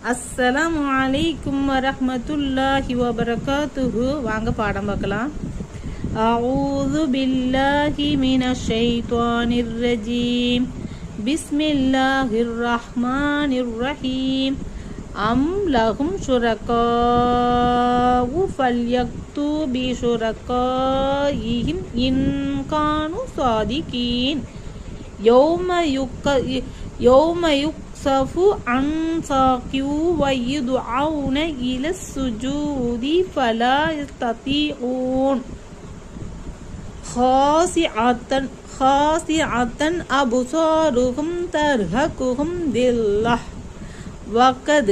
அஸ்ஸலாமு அலைக்கும் வரஹ்மத்துல்லாஹி வபரகாத்துஹு. வாங்க பாடம் பார்க்கலாம். அஊது பில்லாஹி மினஷ் ஷைத்தானிர் ரஜீம். பிஸ்மில்லாஹிர் ரஹ்மானிர் ரஹீம். அம் லஹும் ஷுரகாஉ ஃபல்யக்து பி ஷுரகாஇஹிம் இன் கானு சாதிகீன். யௌம யுக்ஸஃபு அன் சாகியூ வயுதுஅவுன இலஸ் சுஜூதி ஃபலா யஸ்ததீஊன். خاشعة أبصارهم ترهقهم ذلة وقد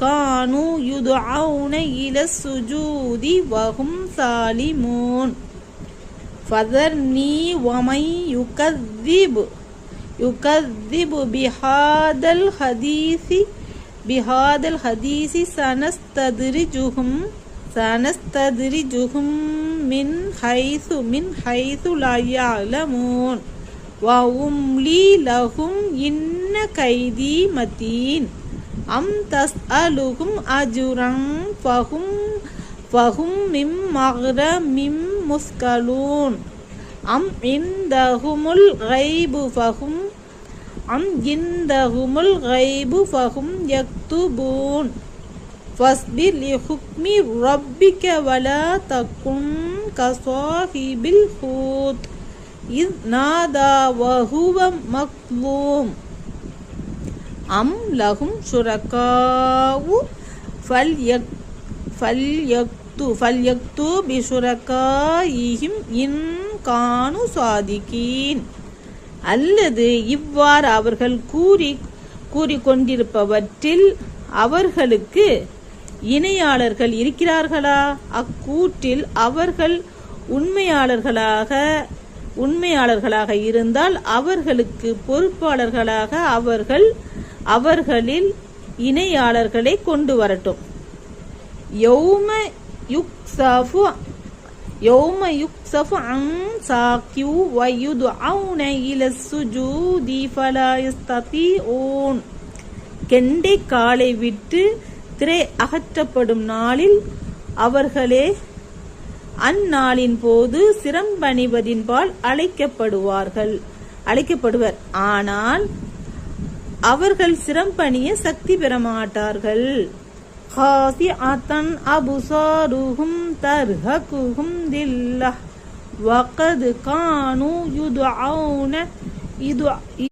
كانوا يدعون إلى السجود وهم سالمون. فذرني ومن يكذب بهذا الحديث سنستدرجهم من حيث لا يعلمون وأملي لهم إن كيدي متين. أم تسألهم أجرا فهم من مغرم مثقلون. أم عندهم الغيب فهم يكتبون. فاصبر لحكم ربك ولا تكن كصاحب الحوت إذ نادى وهو مكظوم. أم لهم شركاء فليكتوا بشركائهم إن كانوا صادقين. அல்லது இவ்வாறு அவர்கள் கூறிக்கொண்டிருப்பவற்றில் அவர்களுக்கு இணையாளர்கள் இருக்கிறார்களா? அக்கூற்றில் அவர்கள் உண்மையாளர்களாக இருந்தால் அவர்களுக்கு பொறுப்பாளர்களாக அவர்களில் இணையாளர்களை கொண்டு வரட்டும். யௌம யுக்ஸஃபு அன் சாகியூ வயுதுஅவுன இலஸ் சுஜூதி ஃபலா யஸ்ததீஊன். கெண்டை காலை விட்டு திரை அகற்றப்படும் நாளில் அவர்களே அந்நாளின் போது சிரம்பணிவதின்பால் அழைக்கப்படுவர். ஆனால் அவர்கள் சிரம்பணிய சக்தி பெற மாட்டார்கள். ஹாசிஅத்தன் அபுசாருஹும் தர்ஹகுஹும் தில்லஹ் வகத் கானூ யுதுஅவுன